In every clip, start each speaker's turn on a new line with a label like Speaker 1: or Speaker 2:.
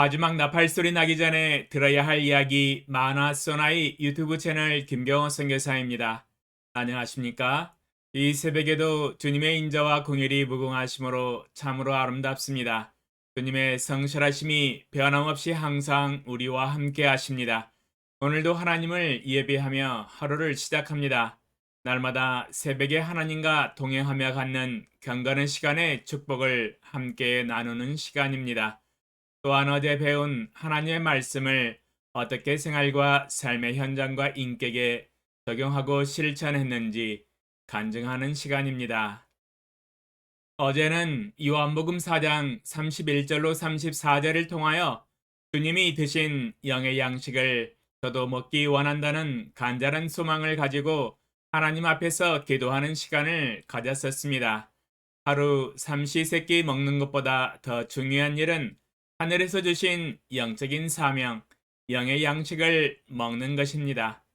Speaker 1: 마지막 나팔 소리 나기 전에 들어야 할 이야기 만화 소나이 유튜브 채널 김경호 선교사입니다. 안녕하십니까? 이 새벽에도 주님의 인자와 공일이 무궁하심으로 참으로 아름답습니다. 주님의 성실하심이 변함없이 항상 우리와 함께 하십니다. 오늘도 하나님을 예배하며 하루를 시작합니다. 날마다 새벽에 하나님과 동행하며 갖는 경건의 시간의 축복을 함께 나누는 시간입니다. 또한 어제 배운 하나님의 말씀을 어떻게 생활과 삶의 현장과 인격에 적용하고 실천했는지 간증하는 시간입니다. 어제는 요한복음 4장 31절로 34절을 통하여 주님이 드신 영의 양식을 저도 먹기 원한다는 간절한 소망을 가지고 하나님 앞에서 기도하는 시간을 가졌었습니다. 하루 삼시세끼 먹는 것보다 더 중요한 일은 하늘에서 주신 영적인 사명, 영의 양식을 먹는 것입니다.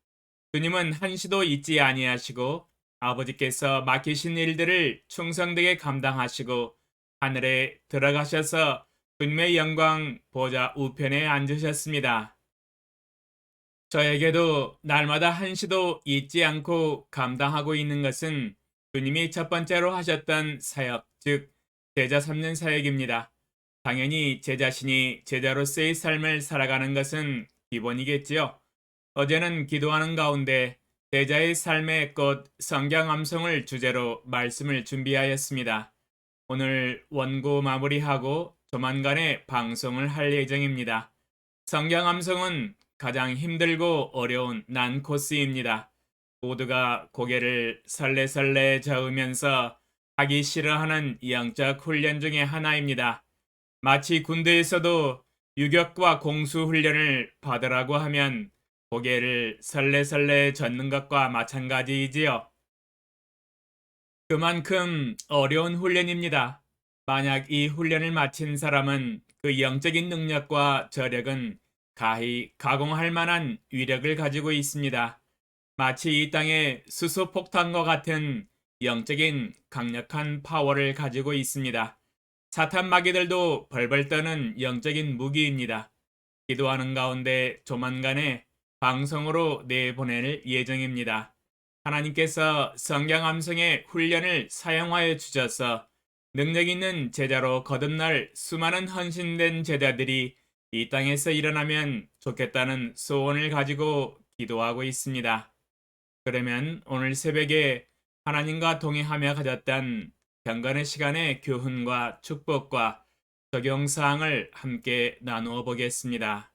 Speaker 1: 주님은 한시도 잊지 아니하시고 아버지께서 맡기신 일들을 충성되게 감당하시고 하늘에 들어가셔서 주님의 영광 보좌 우편에 앉으셨습니다. 저에게도 날마다 한시도 잊지 않고 감당하고 있는 것은 주님이 첫 번째로 하셨던 사역, 즉 제자 삼는 사역입니다. 당연히 제 자신이 제자로서의 삶을 살아가는 것은 기본이겠지요. 어제는 기도하는 가운데 제자의 삶의 꽃 성경 암송을 주제로 말씀을 준비하였습니다. 오늘 원고 마무리하고 조만간에 방송을 할 예정입니다. 성경 암송은 가장 힘들고 어려운 난 코스입니다. 모두가 고개를 설레설레 저으면서 하기 싫어하는 영적 훈련 중의 하나입니다. 마치 군대에서도 유격과 공수 훈련을 받으라고 하면 고개를 설레설레 젓는 것과 마찬가지이지요. 그만큼 어려운 훈련입니다. 만약 이 훈련을 마친 사람은 그 영적인 능력과 저력은 가히 가공할 만한 위력을 가지고 있습니다. 마치 이 땅의 수소폭탄과 같은 영적인 강력한 파워를 가지고 있습니다. 사탄 마귀들도 벌벌 떠는 영적인 무기입니다. 기도하는 가운데 조만간에 방송으로 내보낼 예정입니다. 하나님께서 성경 암송의 훈련을 사용하여 주셔서 능력 있는 제자로 거듭날 수많은 헌신된 제자들이 이 땅에서 일어나면 좋겠다는 소원을 가지고 기도하고 있습니다. 그러면 오늘 새벽에 하나님과 동행하며 가졌던 경건의 시간의 교훈과 축복과 적용사항을 함께 나누어 보겠습니다.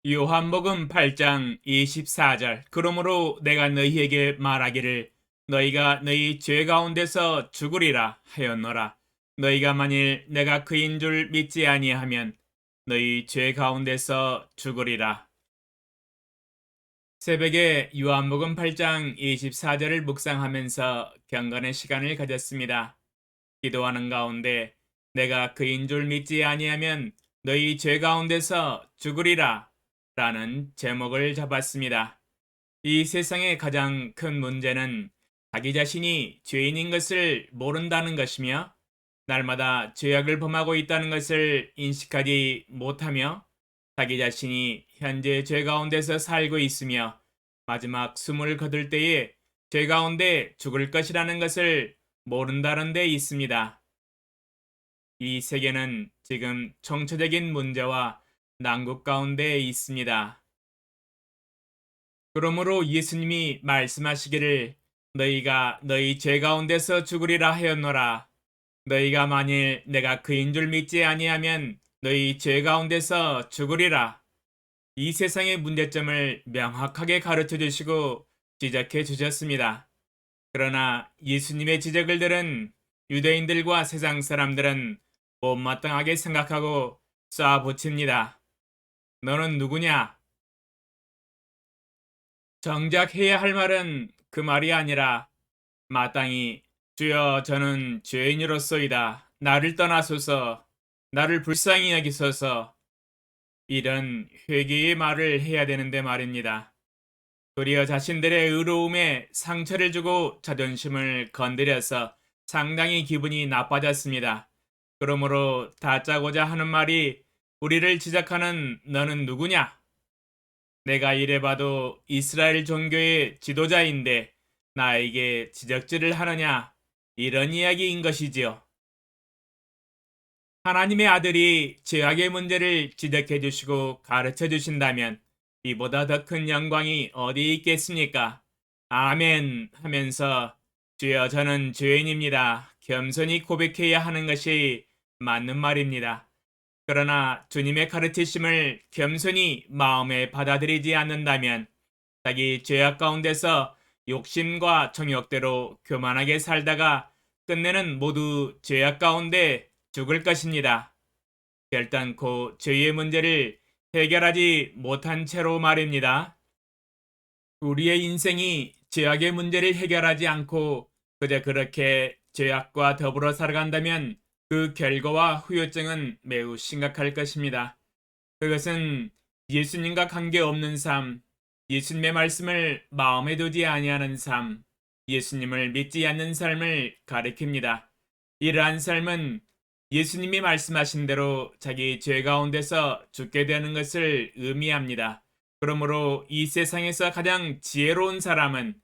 Speaker 1: 요한복음 8장 24절 그러므로 내가 너희에게 말하기를 너희가 너희 죄 가운데서 죽으리라 하였노라. 너희가 만일 내가 그인 줄 믿지 아니하면 너희 죄 가운데서 죽으리라. 새벽에 요한복음 8장 24절을 묵상하면서 경건의 시간을 가졌습니다. 기도하는 가운데 내가 그인 줄 믿지 아니하면 너희 죄 가운데서 죽으리라 라는 제목을 잡았습니다. 이 세상의 가장 큰 문제는 자기 자신이 죄인인 것을 모른다는 것이며 날마다 죄악을 범하고 있다는 것을 인식하지 못하며 자기 자신이 현재 죄 가운데서 살고 있으며 마지막 숨을 거둘 때에 죄 가운데 죽을 것이라는 것을 모른다는 데 있습니다. 이 세계는 지금 총체적인 문제와 난국 가운데 있습니다. 그러므로 예수님이 말씀하시기를 너희가 너희 죄 가운데서 죽으리라 하였노라. 너희가 만일 내가 그인 줄 믿지 아니하면 너희 죄 가운데서 죽으리라. 이 세상의 문제점을 명확하게 가르쳐 주시고 지적해 주셨습니다. 그러나 예수님의 지적을 들은 유대인들과 세상 사람들은 못마땅하게 생각하고 쏴붙입니다. 너는 누구냐? 정작 해야 할 말은 그 말이 아니라 마땅히 주여 저는 죄인으로소이다. 나를 떠나소서. 나를 불쌍히 여기소서. 이런 회개의 말을 해야 되는데 말입니다. 도리어 자신들의 의로움에 상처를 주고 자존심을 건드려서 상당히 기분이 나빠졌습니다. 그러므로 다짜고자 하는 말이 우리를 지적하는 너는 누구냐? 내가 이래봐도 이스라엘 종교의 지도자인데 나에게 지적질을 하느냐? 이런 이야기인 것이지요. 하나님의 아들이 죄악의 문제를 지적해 주시고 가르쳐 주신다면 이보다 더 큰 영광이 어디 있겠습니까? 아멘 하면서 주여 저는 죄인입니다. 겸손히 고백해야 하는 것이 맞는 말입니다. 그러나 주님의 가르치심을 겸손히 마음에 받아들이지 않는다면 자기 죄악 가운데서 욕심과 정욕대로 교만하게 살다가 끝내는 모두 죄악 가운데 죽을 것입니다. 결단코 죄의 문제를 해결하지 못한 채로 말입니다. 우리의 인생이 죄악의 문제를 해결하지 않고 그저 그렇게 죄악과 더불어 살아간다면 그 결과와 후유증은 매우 심각할 것입니다. 그것은 예수님과 관계없는 삶, 예수님의 말씀을 마음에 두지 아니하는 삶, 예수님을 믿지 않는 삶을 가리킵니다. 이러한 삶은 예수님이 말씀하신 대로 자기 죄 가운데서 죽게 되는 것을 의미합니다. 그러므로 이 세상에서 가장 지혜로운 사람은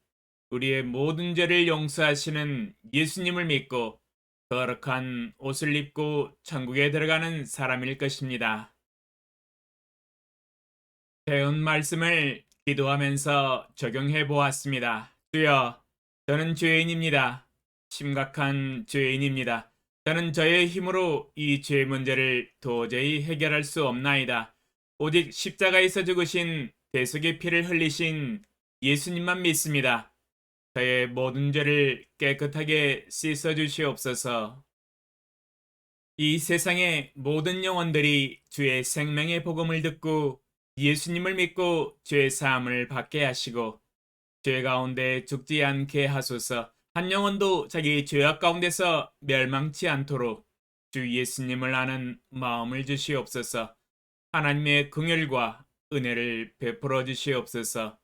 Speaker 1: 우리의 모든 죄를 용서하시는 예수님을 믿고 거룩한 옷을 입고 천국에 들어가는 사람일 것입니다. 배운 말씀을 기도하면서 적용해 보았습니다. 주여, 저는 죄인입니다. 심각한 죄인입니다. 저는 저의 힘으로 이 죄 문제를 도저히 해결할 수 없나이다. 오직 십자가에서 죽으신 대속의 피를 흘리신 예수님만 믿습니다. 저의 모든 죄를 깨끗하게 씻어 주시옵소서. 이 세상의 모든 영혼들이 주의 생명의 복음을 듣고 예수님을 믿고 죄 사함을 받게 하시고 죄 가운데 죽지 않게 하소서. 한 영혼도 자기 죄악 가운데서 멸망치 않도록 주 예수님을 아는 마음을 주시옵소서. 하나님의 긍휼과 은혜를 베풀어 주시옵소서.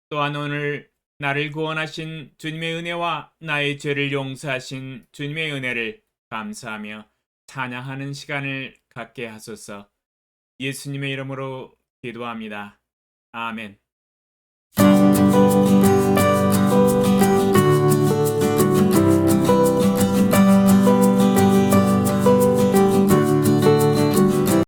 Speaker 1: 또한 오늘 나를 구원하신 주님의 은혜와 나의 죄를 용서하신 주님의 은혜를 감사하며 찬양하는 시간을 갖게 하소서. 예수님의 이름으로 기도합니다. 아멘.